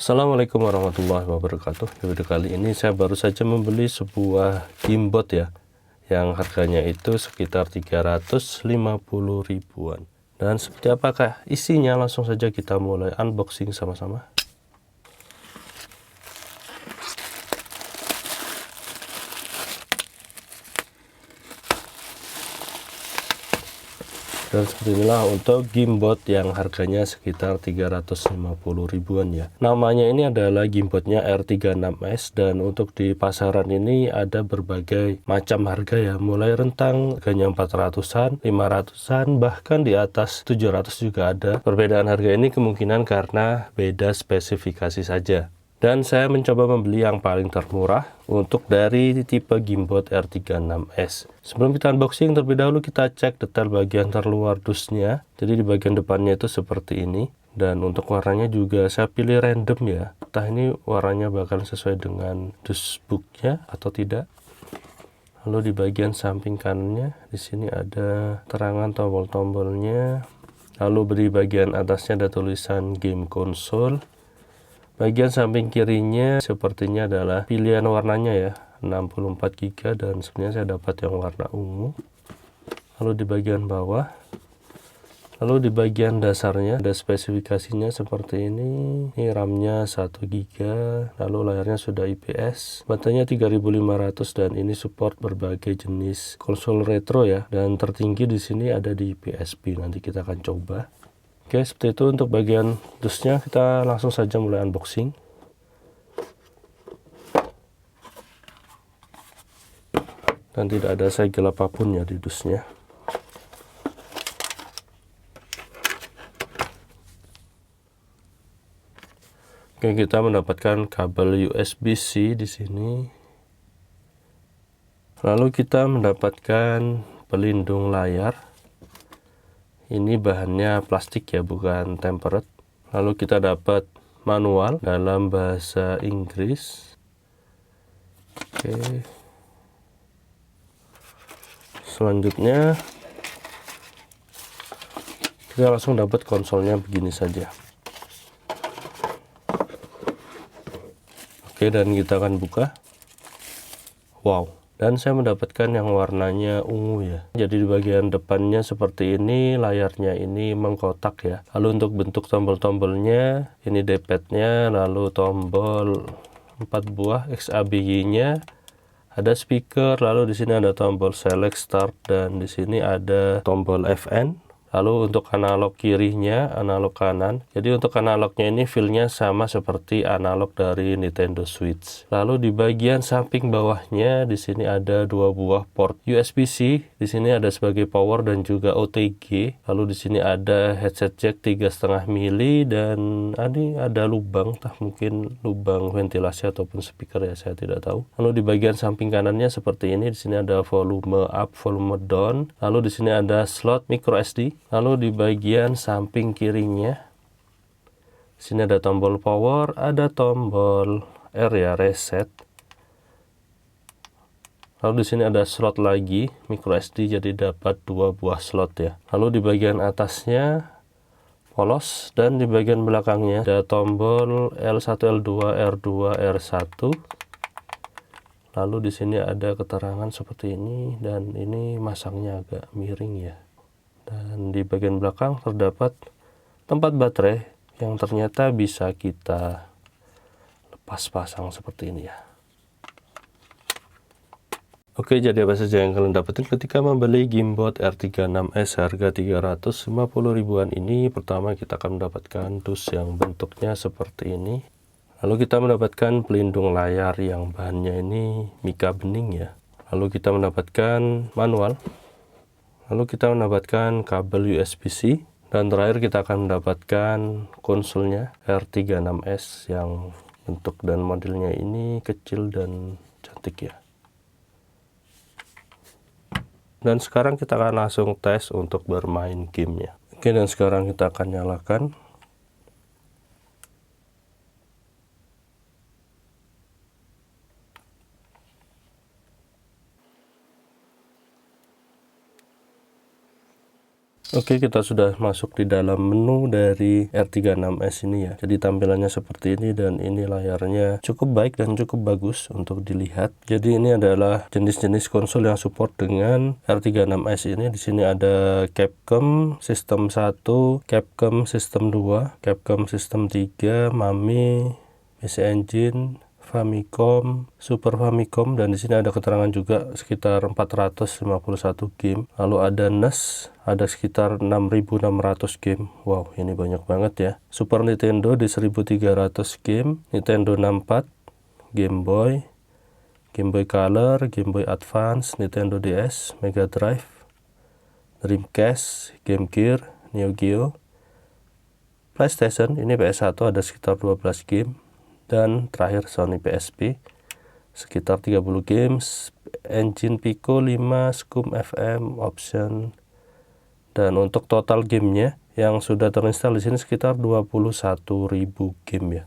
Assalamualaikum warahmatullahi wabarakatuh. Di video kali ini saya baru saja membeli sebuah gimbot ya, yang harganya itu sekitar 350 ribuan. Dan seperti apakah isinya, langsung saja kita mulai unboxing sama-sama. Dan seperti inilah untuk gimbot yang harganya sekitar 350 ribuan ya. Namanya ini adalah gimbotnya R36S, dan untuk di pasaran ini ada berbagai macam harga ya, mulai rentang harganya 400-an, 500-an, bahkan di atas 700 juga ada. Perbedaan harga ini kemungkinan karena beda spesifikasi saja. Dan saya mencoba membeli yang paling termurah untuk dari tipe gimbot R36S. Sebelum kita unboxing, terlebih dahulu kita cek detail bagian terluar dusnya. Jadi di bagian depannya itu seperti ini. Dan untuk warnanya juga saya pilih random ya. Entah ini warnanya bakal sesuai dengan dus booknya atau tidak. Lalu di bagian samping kanannya, di sini ada terangan tombol-tombolnya. Lalu di bagian atasnya ada tulisan game console. Bagian samping kirinya sepertinya adalah pilihan warnanya ya, 64 GB, dan sebenarnya saya dapat yang warna ungu. Lalu di bagian bawah, lalu di bagian dasarnya ada spesifikasinya seperti ini. Ini RAM-nya 1 GB, lalu layarnya sudah IPS, baterainya 3500, dan ini support berbagai jenis konsol retro ya. Dan tertinggi di sini ada di PSP, nanti kita akan coba. Oke, seperti itu untuk bagian dusnya. Kita langsung saja mulai unboxing. Dan tidak ada segel apapun ya di dusnya. Oke, kita mendapatkan kabel USB-C di sini. Lalu kita mendapatkan pelindung layar. Ini bahannya plastik ya, bukan tempered. Lalu kita dapat manual dalam bahasa Inggris. Oke. Selanjutnya kita langsung dapat konsolnya begini saja. Oke, dan kita akan buka. Wow. Dan saya mendapatkan yang warnanya ungu ya. Jadi di bagian depannya seperti ini, layarnya ini mengkotak ya. Lalu untuk bentuk tombol-tombolnya, ini D-pad-nya, lalu tombol 4 buah XABY-nya, ada speaker, lalu di sini ada tombol select start, dan di sini ada tombol FN. Lalu untuk analog kirinya, analog kanan. Jadi untuk analognya ini feel-nya sama seperti analog dari Nintendo Switch. Lalu di bagian samping bawahnya, di sini ada 2 buah port USB-C. Di sini ada sebagai power dan juga OTG. Lalu di sini ada headset jack 3,5 mili, dan ada lubang, mungkin lubang ventilasi ataupun speaker ya, saya tidak tahu. Lalu di bagian samping kanannya seperti ini. Di sini ada volume up, volume down. Lalu di sini ada slot micro SD. Lalu di bagian samping kirinya, sini ada tombol power, ada tombol R ya, reset. Lalu di sini ada slot lagi micro SD, jadi dapat 2 buah slot ya. Lalu di bagian atasnya polos, dan di bagian belakangnya ada tombol L1, L2, R2, R1. Lalu di sini ada keterangan seperti ini, dan ini masangnya agak miring ya. Dan di bagian belakang terdapat tempat baterai yang ternyata bisa kita lepas pasang seperti ini ya. Oke, jadi apa saja yang kalian dapetin ketika membeli gimbot R36S harga 350 ribuan ini? Pertama, kita akan mendapatkan dus yang bentuknya seperti ini. Lalu kita mendapatkan pelindung layar yang bahannya ini mika bening ya. Lalu kita mendapatkan manual. Lalu kita mendapatkan kabel USB-C, dan terakhir kita akan mendapatkan konsolnya R36S yang bentuk dan modelnya ini kecil dan cantik ya. Dan sekarang kita akan langsung tes untuk bermain gamenya. Oke, dan sekarang kita akan nyalakan. Oke, kita sudah masuk di dalam menu dari R36S ini ya. Jadi tampilannya seperti ini dan ini layarnya cukup baik dan cukup bagus untuk dilihat. Jadi ini adalah jenis-jenis konsol yang support dengan R36S ini. Di sini ada Capcom System 1, Capcom System 2, Capcom System 3, Mami, PC Engine, Famicom, Super Famicom, dan di sini ada keterangan juga sekitar 451 game. Lalu ada NES, ada sekitar 6.600 game. Wow, ini banyak banget ya. Super Nintendo di 1.300 game, Nintendo 64, Game Boy, Game Boy Color, Game Boy Advance, Nintendo DS, Mega Drive, Dreamcast, Game Gear, Neo Geo, PlayStation, ini PS1 ada sekitar 12 game. Dan terakhir Sony PSP sekitar 30 games, Engine Pico 5, Scum FM, Option, dan untuk total gamenya yang sudah terinstall di sini sekitar 21.000 game ya.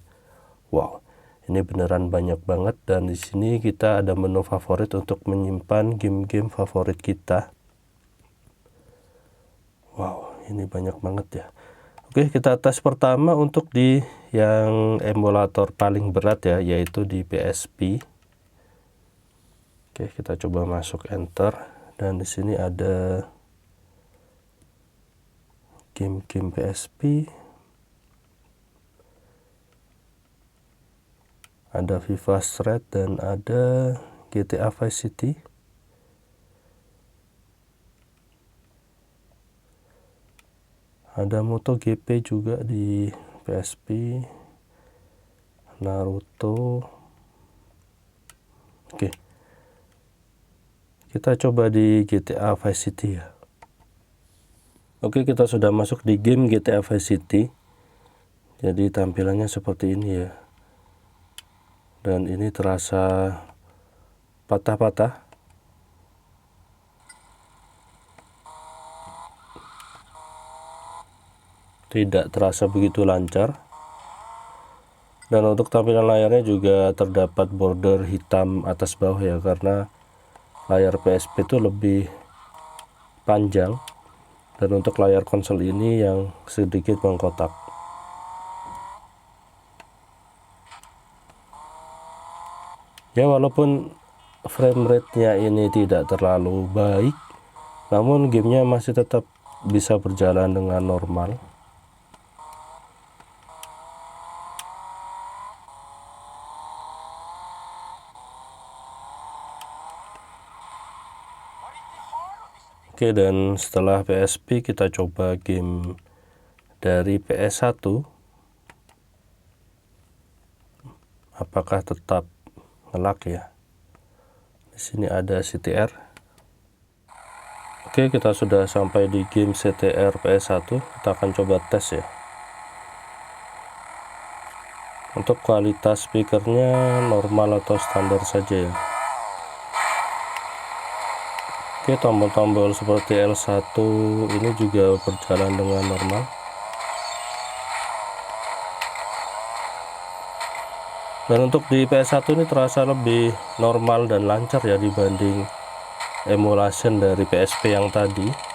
Wow, ini beneran banyak banget. Dan di sini kita ada menu favorit untuk menyimpan game-game favorit kita. Wow, ini banyak banget ya. Oke, kita tes pertama untuk di yang emulator paling berat ya, yaitu di PSP. Oke, kita coba masuk enter, dan di sini ada game-game PSP. Ada FIFA Street dan ada GTA Vice City. Ada MotoGP juga di PSP, Naruto. Oke, kita coba di GTA Vice City ya. Oke, kita sudah masuk di game GTA Vice City. Jadi tampilannya seperti ini ya. Dan ini terasa patah-patah. Tidak terasa begitu lancar. Dan untuk tampilan layarnya juga terdapat border hitam atas bawah ya, karena layar PSP itu lebih panjang. Dan untuk layar konsol ini yang sedikit mengkotak. Ya, walaupun frame rate-nya ini tidak terlalu baik, namun gamenya masih tetap bisa berjalan dengan normal. Oke, dan setelah PSP kita coba game dari PS1. Apakah tetap nge-lag ya? Di sini ada CTR. Oke, kita sudah sampai di game CTR PS1. Kita akan coba tes ya. Untuk kualitas speakernya normal atau standar saja ya. Oke, tombol-tombol seperti L1 ini juga berjalan dengan normal. Dan untuk di PS1 ini terasa lebih normal dan lancar ya dibanding emulation dari PSP yang tadi.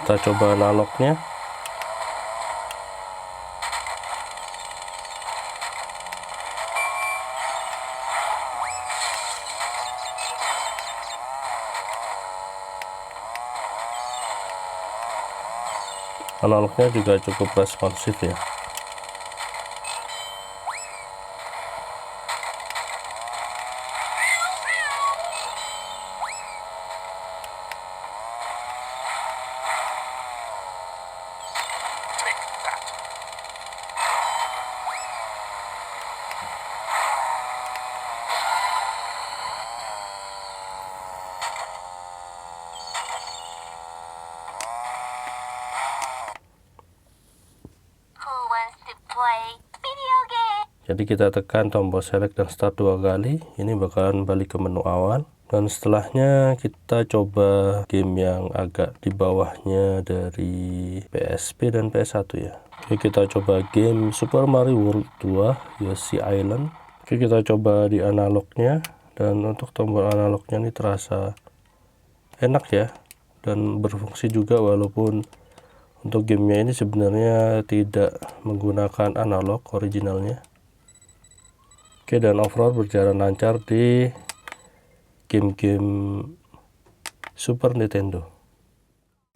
Kita coba analognya. Analognya juga cukup responsif ya. Jadi kita tekan tombol select dan start 2 kali, ini bakalan balik ke menu awal. Dan setelahnya kita coba game yang agak di bawahnya dari PSP dan PS1 ya. Oke, kita coba game Super Mario World 2 Yoshi Island. Oke, kita coba di analognya, dan untuk tombol analognya ini terasa enak ya, dan berfungsi juga walaupun untuk gamenya ini sebenarnya tidak menggunakan analog originalnya. Oke, dan overall berjalan lancar di game-game Super Nintendo.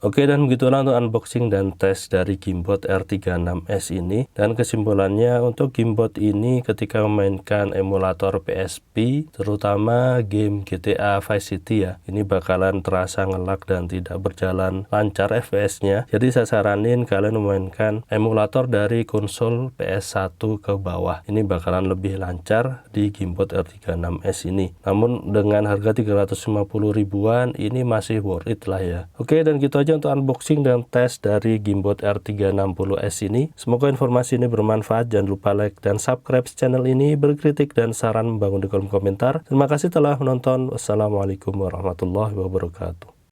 Oke, dan begitulah untuk unboxing dan tes dari Gamebot R36S ini. Dan kesimpulannya, untuk Gamebot ini ketika memainkan emulator PSP, terutama game GTA Vice City ya, ini bakalan terasa ngelak dan tidak berjalan lancar FPS-nya. Jadi saya saranin kalian memainkan emulator dari konsol PS1 ke bawah. Ini bakalan lebih lancar di Gamebot R36S ini. Namun dengan harga 350 ribuan ini masih worth it lah ya. Oke, dan gitu aja untuk unboxing dan tes dari Gamebot R360S ini. Semoga informasi ini bermanfaat. Jangan lupa like dan subscribe channel ini. Berkritik dan saran membangun di kolom komentar. Terima kasih telah menonton. Wassalamualaikum warahmatullahi wabarakatuh.